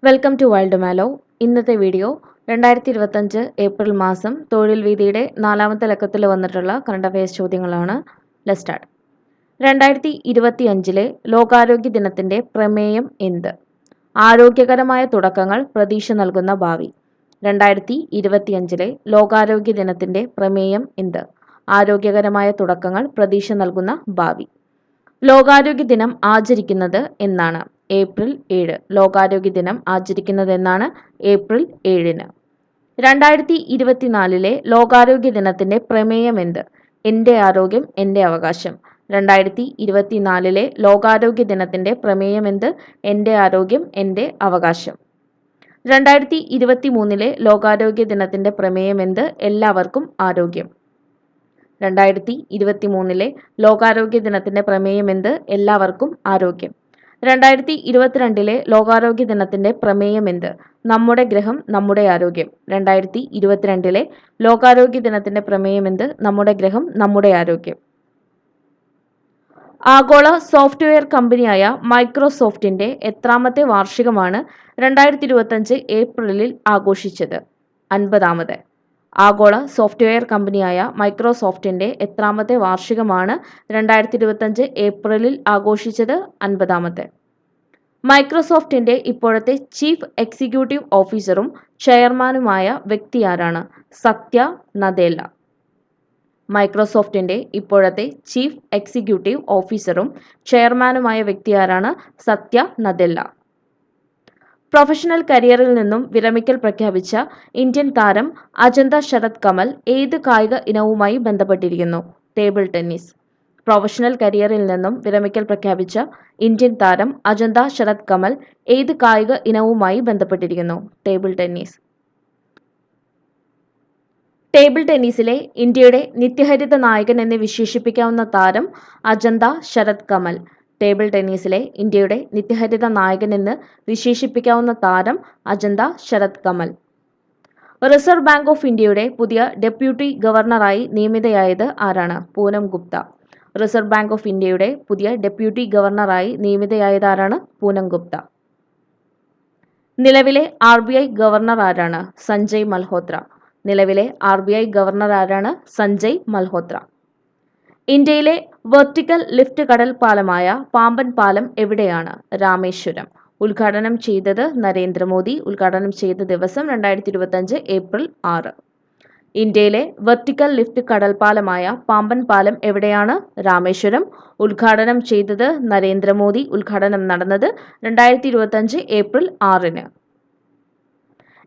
Welcome to wild mallow. ഇന്നത്തെ video 2025 April മാസം തൊഴിൽ വീതിയുടെ 4ാമത്തെ ലക്കത്തിൽ വന്നിട്ടുള്ള കറണ്ട് അഫയേഴ്സ് ചോദ്യങ്ങളാണ്. Let's start. 2025 ലോകാരോഗ്യ ദിനത്തിന്റെ പ്രമേയം എന്ത്? ആരോഗ്യകരമായ തുടക്കങ്ങൾ പ്രതീക്ഷ നൽകുന്ന ഭാവി. 2025 ലോകാരോഗ്യ ദിനത്തിന്റെ പ്രമേയം എന്ത്? ആരോഗ്യകരമായ തുടക്കങ്ങൾ പ്രതീക്ഷ നൽകുന്ന ഭാവി. ലോകാരോഗ്യ ദിനം ആചരിക്കുന്നത് എന്നാണ്? ഏപ്രിൽ 7. ലോകാരോഗ്യ ദിനം ആചരിക്കുന്നത് എന്നാണ്? ഏപ്രിൽ 7-ന്. 2024 ലോകാരോഗ്യ ദിനത്തിന്റെ പ്രമേയം എന്ത്? എൻ്റെ ആരോഗ്യം എൻ്റെ അവകാശം. 2024 ലോകാരോഗ്യ ദിനത്തിന്റെ പ്രമേയം എന്ത്? എൻ്റെ ആരോഗ്യം എൻ്റെ അവകാശം. 2023 ലോകാരോഗ്യ ദിനത്തിന്റെ പ്രമേയം എന്ത്? എല്ലാവർക്കും ആരോഗ്യം. 2023 ലോകാരോഗ്യ ദിനത്തിന്റെ പ്രമേയം എന്ത്? എല്ലാവർക്കും ആരോഗ്യം. 2022 ലോകാരോഗ്യ ദിനത്തിന്റെ പ്രമേയം എന്ത്? നമ്മുടെ ഗ്രഹം നമ്മുടെ ആരോഗ്യം. 2022 ലോകാരോഗ്യ ദിനത്തിന്റെ പ്രമേയം എന്ത്? നമ്മുടെ ഗ്രഹം നമ്മുടെ ആരോഗ്യം. ആഗോള സോഫ്റ്റ്വെയർ കമ്പനിയായ മൈക്രോസോഫ്റ്റിന്റെ എത്രാമത്തെ വാർഷികമാണ് 2025 ഏപ്രിലിൽ ആഘോഷിച്ചത്? 50ാമത്. ആഗോള സോഫ്റ്റ്വെയർ കമ്പനിയായ മൈക്രോസോഫ്റ്റിന്റെ എത്രാമത്തെ വാർഷികമാണ് 2025 ഏപ്രിലിൽ ആഘോഷിച്ചത്? 50ാമത്. മൈക്രോസോഫ്റ്റിന്റെ ഇപ്പോഴത്തെ ചീഫ് എക്സിക്യൂട്ടീവ് ഓഫീസറും ചെയർമാനുമായ വ്യക്തി ആരാണ്? സത്യ നദേല്ല. മൈക്രോസോഫ്റ്റിന്റെ ഇപ്പോഴത്തെ ചീഫ് എക്സിക്യൂട്ടീവ് ഓഫീസറും ചെയർമാനുമായ വ്യക്തി ആരാണ്? സത്യ നദേല്ല. പ്രൊഫഷണൽ കരിയറിൽ നിന്നും വിരമിക്കൽ പ്രഖ്യാപിച്ച ഇന്ത്യൻ താരം അജന്ത ശരത് കമൽ ഏത് കായിക ഇനവുമായി ബന്ധപ്പെട്ടിരിക്കുന്നു? Table tennis. പ്രൊഫഷണൽ കരിയറിൽ നിന്നും വിരമിക്കൽ പ്രഖ്യാപിച്ച ഇന്ത്യൻ താരം അജന്ത ശരത് കമൽ ഏത് കായിക ഇനവുമായി ബന്ധപ്പെട്ടിരിക്കുന്നു? Table tennis. ടേബിൾ ടെന്നീസിലെ ഇന്ത്യയുടെ നിത്യഹരിത നായകൻ എന്ന് വിശേഷിപ്പിക്കാവുന്ന താരം അജന്ത ശരത് കമൽ. ടേബിൾ ടെന്നീസിലെ ഇന്ത്യയുടെ നിത്യഹരിത നായകൻ എന്ന് വിശേഷിപ്പിക്കാവുന്ന താരം Ajanta Sharath Kamal. Reserve bank of ഇന്ത്യയുടെ പുതിയ ഡെപ്യൂട്ടി ഗവർണറായി നിയമിതയായത് ആരാണ്? Poonam Gupta. Reserve bank of ഇന്ത്യയുടെ പുതിയ ഡെപ്യൂട്ടി ഗവർണറായി നിയമിതയായത് ആരാണ്? പൂനം ഗുപ്ത. നിലവിലെ RBI ഗവർണർ ആരാണ്? സഞ്ജയ് മൽഹോത്ര. നിലവിലെ RBI ഗവർണർ ആരാണ്? സഞ്ജയ് മൽഹോത്ര. ഇന്ത്യയിലെ വെർട്ടിക്കൽ ലിഫ്റ്റ് കടൽ പാലമായ പാമ്പൻ പാലം എവിടെയാണ്? രാമേശ്വരം. ഉദ്ഘാടനം ചെയ്തത് നരേന്ദ്രമോദി. ഉദ്ഘാടനം ചെയ്ത ദിവസം 2025 ഏപ്രിൽ 6. ഇന്ത്യയിലെ വെർട്ടിക്കൽ ലിഫ്റ്റ് കടൽ പാലമായ പാമ്പൻ പാലം എവിടെയാണ്? രാമേശ്വരം. ഉദ്ഘാടനം ചെയ്തത് നരേന്ദ്രമോദി. ഉദ്ഘാടനം നടന്നത് 2025 ഏപ്രിൽ 6-ന്.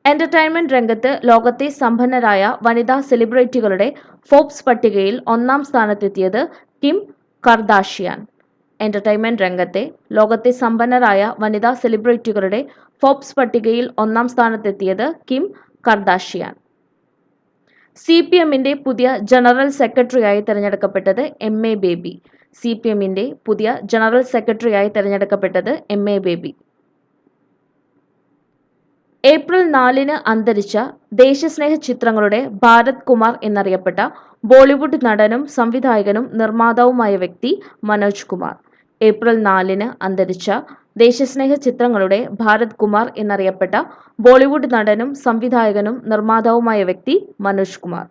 എന്റർടൈൻമെന്റ് രംഗത്ത് ലോകത്തെ സമ്പന്നരായ വനിതാ സെലിബ്രിറ്റികളുടെ ഫോബ്സ് പട്ടികയിൽ 1-ാം സ്ഥാനത്തെത്തിയത് കിം കർദാഷിയാൻ. എന്റർടൈൻമെന്റ് രംഗത്തെ ലോകത്തെ സമ്പന്നരായ വനിതാ സെലിബ്രിറ്റികളുടെ ഫോബ്സ് പട്ടികയിൽ 1-ാം സ്ഥാനത്തെത്തിയത് കിം കർദാഷിയാൻ. CPMന്റെ പുതിയ ജനറൽ സെക്രട്ടറിയായി തെരഞ്ഞെടുക്കപ്പെട്ടത് MA ബേബി. CPMന്റെ പുതിയ ജനറൽ സെക്രട്ടറിയായി തെരഞ്ഞെടുക്കപ്പെട്ടത് MA ബേബി. ഏപ്രിൽ 4-ന് അന്തരിച്ച ദേശസ്നേഹ ചിത്രങ്ങളുടെ ഭാരത് കുമാർ എന്നറിയപ്പെട്ട ബോളിവുഡ് നടനും സംവിധായകനും നിർമ്മാതാവുമായ വ്യക്തി മനോജ് കുമാർ. ഏപ്രിൽ 4-ന് അന്തരിച്ച ദേശസ്നേഹ ചിത്രങ്ങളുടെ ഭാരത് കുമാർ എന്നറിയപ്പെട്ട ബോളിവുഡ് നടനും സംവിധായകനും നിർമ്മാതാവുമായ വ്യക്തി മനോജ് കുമാർ.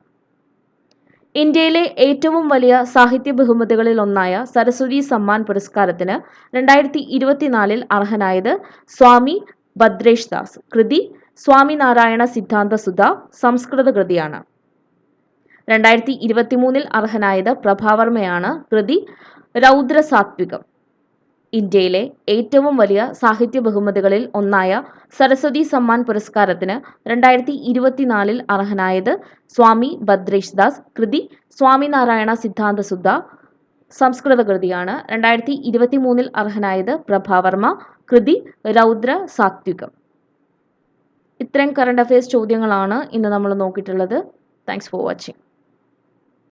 ഇന്ത്യയിലെ ഏറ്റവും വലിയ സാഹിത്യ ബഹുമതികളിൽ ഒന്നായ സരസ്വതി സമ്മാൻ പുരസ്കാരത്തിന് 2024 അർഹനായത് സ്വാമി ഭദ്രേഷ് ദാസ്. കൃതി സ്വാമിനാരായണ സിദ്ധാന്ത സുധ. സംസ്കൃത കൃതിയാണ്. 2023 അർഹനായത് പ്രഭാവർമ്മയാണ്. കൃതി രൗദ്രസാത്വികം. ഇന്ത്യയിലെ ഏറ്റവും വലിയ സാഹിത്യ ബഹുമതികളിൽ ഒന്നായ സരസ്വതി സമ്മാൻ പുരസ്കാരത്തിന് 2024 അർഹനായത് സ്വാമി ഭദ്രേഷ് ദാസ്. കൃതി സ്വാമിനാരായണ സിദ്ധാന്ത സുധ. സംസ്കൃത കൃതിയാണ്. 2023 അർഹനായത് പ്രഭാവർമ്മ. കൃതി രൗദ്ര സാത്വികം. ഇത്രയും കറണ്ട് അഫയേഴ്സ് ചോദ്യങ്ങളാണ് ഇന്ന് നമ്മൾ നോക്കിയിട്ടുള്ളത്. Thanks for watching.